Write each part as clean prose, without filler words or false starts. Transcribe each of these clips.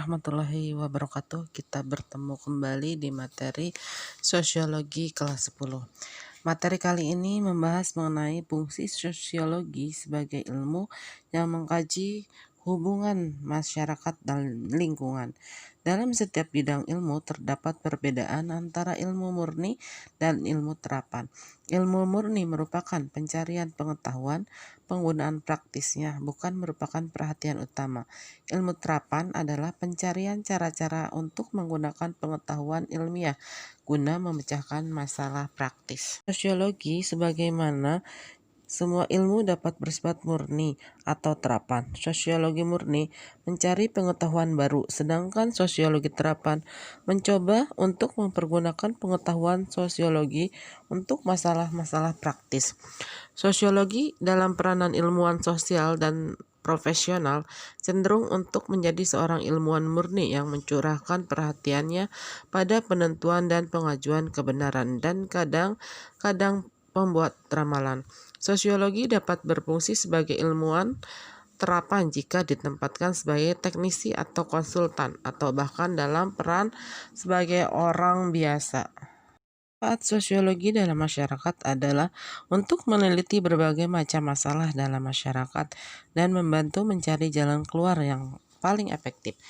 Warahmatullahi wabarakatuh. Kita bertemu kembali di materi Sosiologi kelas 10. Materi kali ini membahas mengenai fungsi sosiologi sebagai ilmu yang mengkaji hubungan masyarakat dan lingkungan. Dalam setiap bidang ilmu terdapat perbedaan antara ilmu murni dan ilmu terapan. Ilmu murni merupakan pencarian pengetahuan, penggunaan praktisnya bukan merupakan perhatian utama. Ilmu terapan adalah pencarian cara-cara untuk menggunakan pengetahuan ilmiah guna memecahkan masalah praktis. Sosiologi sebagaimana semua ilmu dapat bersifat murni atau terapan. Sosiologi murni mencari pengetahuan baru, sedangkan sosiologi terapan mencoba untuk mempergunakan pengetahuan sosiologi untuk masalah-masalah praktis. Sosiologi dalam peranan ilmuwan sosial dan profesional cenderung untuk menjadi seorang ilmuwan murni yang mencurahkan perhatiannya pada penentuan dan pengajuan kebenaran dan kadang-kadang pembuat ramalan. Sosiologi dapat berfungsi sebagai ilmuwan terapan jika ditempatkan sebagai teknisi atau konsultan atau bahkan dalam peran sebagai orang biasa. Manfaat sosiologi dalam masyarakat adalah untuk meneliti berbagai macam masalah dalam masyarakat dan membantu mencari jalan keluar yang paling efektif.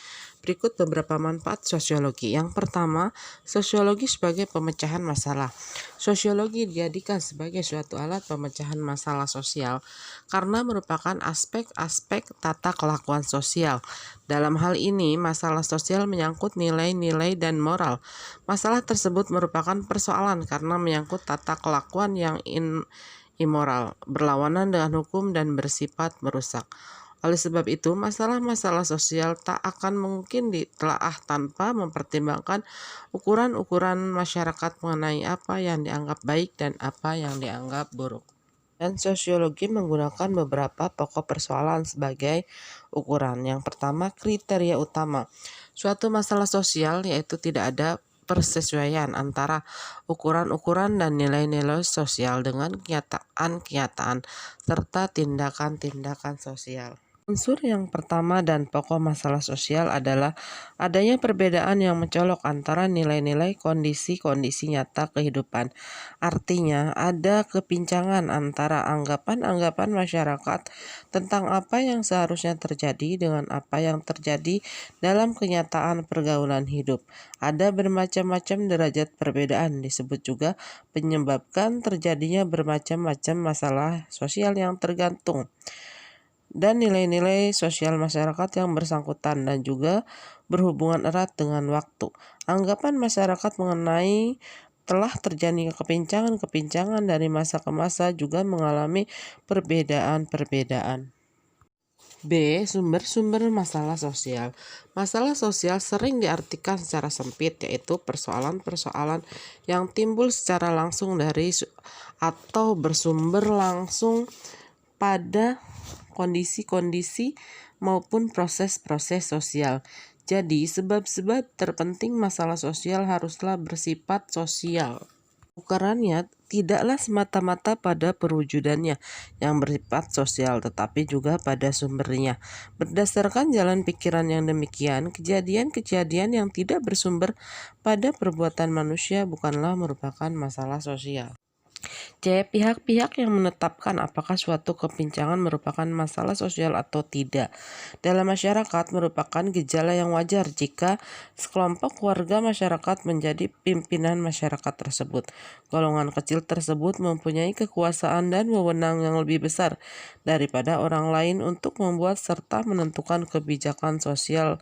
Berikut beberapa manfaat sosiologi. Yang pertama, sosiologi sebagai pemecahan masalah. Sosiologi dijadikan sebagai suatu alat pemecahan masalah sosial karena merupakan aspek-aspek tata kelakuan sosial. Dalam hal ini, masalah sosial menyangkut nilai-nilai dan moral. Masalah tersebut merupakan persoalan karena menyangkut tata kelakuan yang immoral, berlawanan dengan hukum dan bersifat merusak. Oleh sebab itu, masalah-masalah sosial tak akan mungkin ditelaah tanpa mempertimbangkan ukuran-ukuran masyarakat mengenai apa yang dianggap baik dan apa yang dianggap buruk. Dan sosiologi menggunakan beberapa pokok persoalan sebagai ukuran. Yang pertama, kriteria utama. Suatu masalah sosial yaitu tidak ada persesuaian antara ukuran-ukuran dan nilai-nilai sosial dengan kenyataan-kenyataan serta tindakan-tindakan sosial. Unsur yang pertama dan pokok masalah sosial adalah adanya perbedaan yang mencolok antara nilai-nilai kondisi-kondisi nyata kehidupan. Artinya, ada kepincangan antara anggapan-anggapan masyarakat tentang apa yang seharusnya terjadi dengan apa yang terjadi dalam kenyataan pergaulan hidup. Ada bermacam-macam derajat perbedaan, disebut juga menyebabkan terjadinya bermacam-macam masalah sosial yang tergantung dan nilai-nilai sosial masyarakat yang bersangkutan dan juga berhubungan erat dengan waktu. Anggapan masyarakat mengenai telah terjadi kepincangan-kepincangan dari masa ke masa juga mengalami perbedaan-perbedaan. B. Sumber-sumber masalah sosial. Masalah sosial sering diartikan secara sempit, yaitu persoalan-persoalan yang timbul secara langsung dari atau bersumber langsung pada kondisi-kondisi maupun proses-proses sosial. Jadi, sebab-sebab terpenting masalah sosial haruslah bersifat sosial. Ukurannya tidaklah semata-mata pada perwujudannya yang bersifat sosial, tetapi juga pada sumbernya. Berdasarkan jalan pikiran yang demikian, kejadian-kejadian yang tidak bersumber pada perbuatan manusia bukanlah merupakan masalah sosial. C. Pihak-pihak yang menetapkan apakah suatu kepincangan merupakan masalah sosial atau tidak. Dalam masyarakat merupakan gejala yang wajar jika sekelompok warga masyarakat menjadi pimpinan masyarakat tersebut. Golongan kecil tersebut mempunyai kekuasaan dan wewenang yang lebih besar daripada orang lain untuk membuat serta menentukan kebijakan sosial.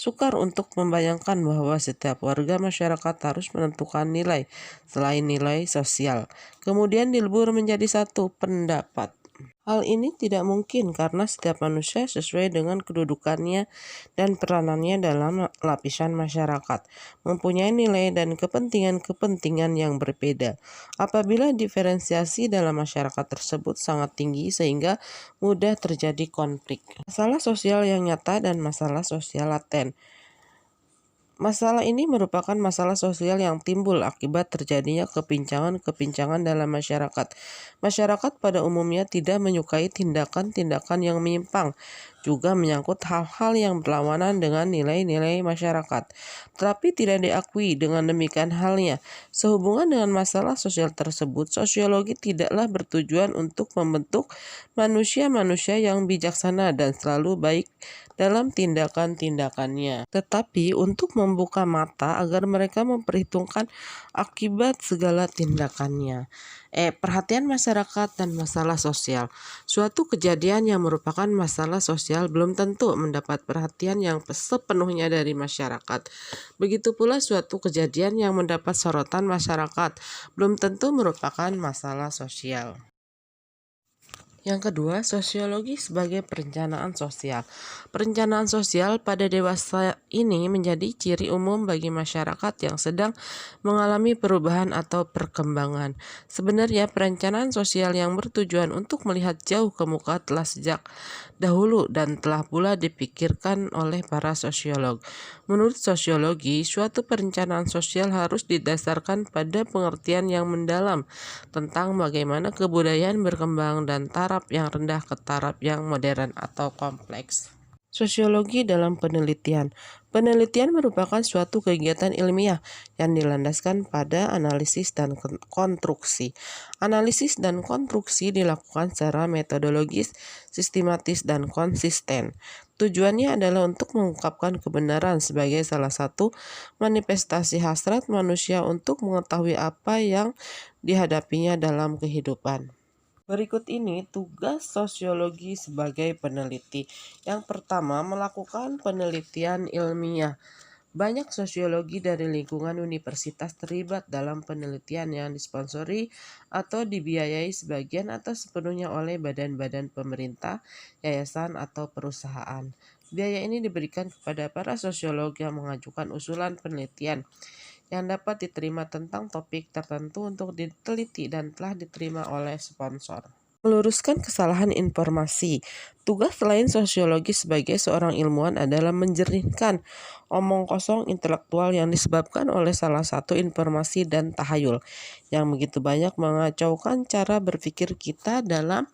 Sukar untuk membayangkan bahwa setiap warga masyarakat harus menentukan nilai selain nilai sosial, kemudian dilebur menjadi satu pendapat. Hal ini tidak mungkin karena setiap manusia sesuai dengan kedudukannya dan peranannya dalam lapisan masyarakat, mempunyai nilai dan kepentingan-kepentingan yang berbeda. Apabila diferensiasi dalam masyarakat tersebut sangat tinggi sehingga mudah terjadi konflik. Masalah sosial yang nyata dan masalah sosial laten. Masalah ini merupakan masalah sosial yang timbul akibat terjadinya kepincangan-kepincangan dalam masyarakat. Masyarakat pada umumnya tidak menyukai tindakan-tindakan yang menyimpang, juga menyangkut hal-hal yang berlawanan dengan nilai-nilai masyarakat. Tetapi tidak diakui dengan demikian halnya. Sehubungan dengan masalah sosial tersebut, sosiologi tidaklah bertujuan untuk membentuk manusia-manusia yang bijaksana dan selalu baik dalam tindakan-tindakannya, tetapi untuk membuka mata agar mereka memperhitungkan akibat segala tindakannya. Perhatian masyarakat dan masalah sosial. Suatu kejadian yang merupakan masalah sosial belum tentu mendapat perhatian yang sepenuhnya dari masyarakat. Begitu pula suatu kejadian yang mendapat sorotan masyarakat belum tentu merupakan masalah sosial. Yang kedua, sosiologi sebagai perencanaan sosial. Perencanaan sosial pada dewasa ini menjadi ciri umum bagi masyarakat yang sedang mengalami perubahan atau perkembangan. Sebenarnya perencanaan sosial yang bertujuan untuk melihat jauh ke muka telah sejak dahulu dan telah pula dipikirkan oleh para sosiolog. Menurut sosiologi, suatu perencanaan sosial harus didasarkan pada pengertian yang mendalam tentang bagaimana kebudayaan berkembang dan taraf yang rendah ke taraf yang modern atau kompleks. Sosiologi dalam penelitian. Penelitian merupakan suatu kegiatan ilmiah yang dilandaskan pada analisis dan konstruksi. Analisis dan konstruksi dilakukan secara metodologis, sistematis, dan konsisten. Tujuannya adalah untuk mengungkapkan kebenaran sebagai salah satu manifestasi hasrat manusia untuk mengetahui apa yang dihadapinya dalam kehidupan. Berikut ini tugas sosiologi sebagai peneliti. Yang pertama, melakukan penelitian ilmiah. Banyak sosiologi dari lingkungan universitas terlibat dalam penelitian yang disponsori atau dibiayai sebagian atau sepenuhnya oleh badan-badan pemerintah, yayasan, atau perusahaan. Biaya ini diberikan kepada para sosiolog yang mengajukan usulan penelitian yang dapat diterima tentang topik tertentu untuk diteliti dan telah diterima oleh sponsor. Meluruskan kesalahan informasi. Tugas lain sosiologi sebagai seorang ilmuwan adalah menjernihkan omong kosong intelektual yang disebabkan oleh salah satu informasi dan tahayul yang begitu banyak mengacaukan cara berpikir kita dalam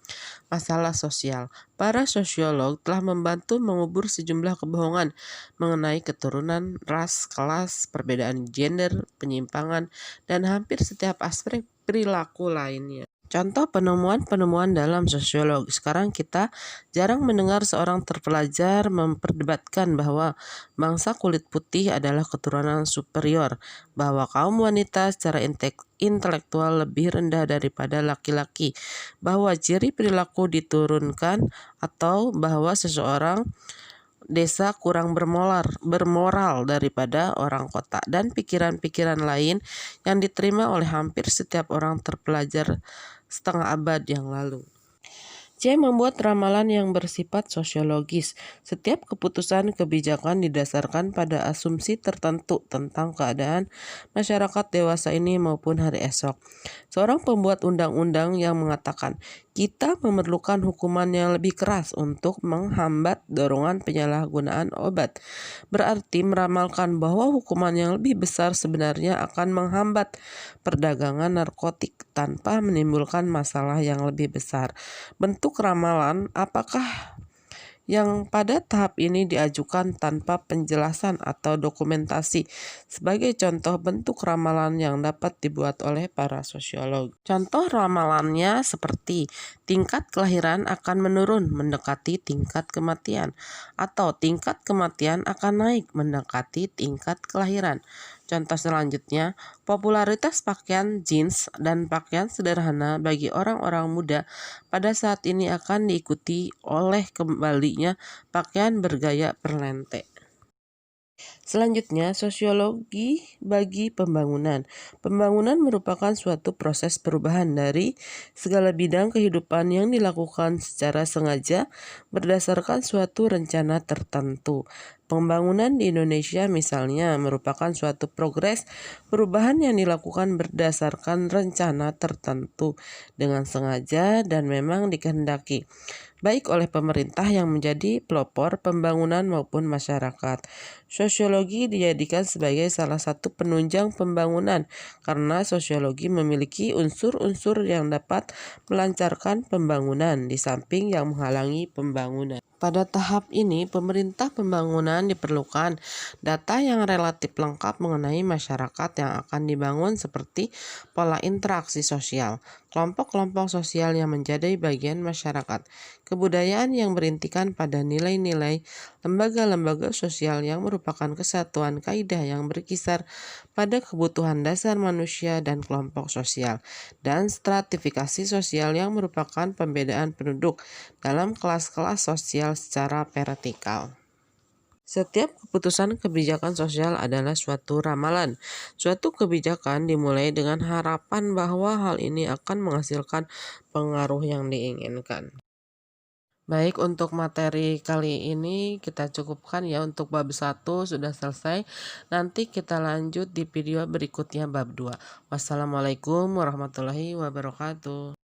masalah sosial. Para sosiolog telah membantu mengubur sejumlah kebohongan mengenai keturunan, ras, kelas, perbedaan gender, penyimpangan, dan hampir setiap aspek perilaku lainnya. Contoh penemuan-penemuan dalam sosiologi. Sekarang kita jarang mendengar seorang terpelajar memperdebatkan bahwa bangsa kulit putih adalah keturunan superior, bahwa kaum wanita secara intelektual lebih rendah daripada laki-laki, bahwa ciri perilaku diturunkan, atau bahwa seseorang desa kurang bermoral daripada orang kota, dan pikiran-pikiran lain yang diterima oleh hampir setiap orang terpelajar setengah abad yang lalu. C. Membuat ramalan yang bersifat sosiologis. Setiap keputusan kebijakan didasarkan pada asumsi tertentu tentang keadaan masyarakat dewasa ini maupun hari esok. Seorang pembuat undang-undang yang mengatakan, kita memerlukan hukuman yang lebih keras untuk menghambat dorongan penyalahgunaan obat, berarti meramalkan bahwa hukuman yang lebih besar sebenarnya akan menghambat perdagangan narkotik tanpa menimbulkan masalah yang lebih besar. Bentuk ramalan apakah yang pada tahap ini diajukan tanpa penjelasan atau dokumentasi. Sebagai contoh bentuk ramalan yang dapat dibuat oleh para sosiolog. Contoh ramalannya seperti tingkat kelahiran akan menurun mendekati tingkat kematian, atau tingkat kematian akan naik mendekati tingkat kelahiran. Contoh selanjutnya, popularitas pakaian jeans dan pakaian sederhana bagi orang-orang muda pada saat ini akan diikuti oleh kembalinya pakaian bergaya perlente. Selanjutnya, sosiologi bagi pembangunan. Pembangunan merupakan suatu proses perubahan dari segala bidang kehidupan yang dilakukan secara sengaja berdasarkan suatu rencana tertentu. Pembangunan di Indonesia misalnya merupakan suatu progres perubahan yang dilakukan berdasarkan rencana tertentu dengan sengaja dan memang dikehendaki. baik oleh pemerintah yang menjadi pelopor pembangunan maupun masyarakat. Sosiologi dijadikan sebagai salah satu penunjang pembangunan karena sosiologi memiliki unsur-unsur yang dapat melancarkan pembangunan di samping yang menghalangi pembangunan. Pada tahap ini, pemerintah pembangunan diperlukan data yang relatif lengkap mengenai masyarakat yang akan dibangun seperti pola interaksi sosial, kelompok-kelompok sosial yang menjadi bagian masyarakat, kebudayaan yang berintikan pada nilai-nilai, lembaga-lembaga sosial yang merupakan kesatuan kaidah yang berkisar pada kebutuhan dasar manusia dan kelompok sosial, dan stratifikasi sosial yang merupakan pembedaan penduduk dalam kelas-kelas sosial secara vertikal. Setiap keputusan kebijakan sosial adalah suatu ramalan. Suatu kebijakan dimulai dengan harapan bahwa hal ini akan menghasilkan pengaruh yang diinginkan. Baik, untuk materi kali ini kita cukupkan ya, untuk bab 1 sudah selesai. Nanti kita lanjut di video berikutnya bab 2. Wassalamualaikum warahmatullahi wabarakatuh.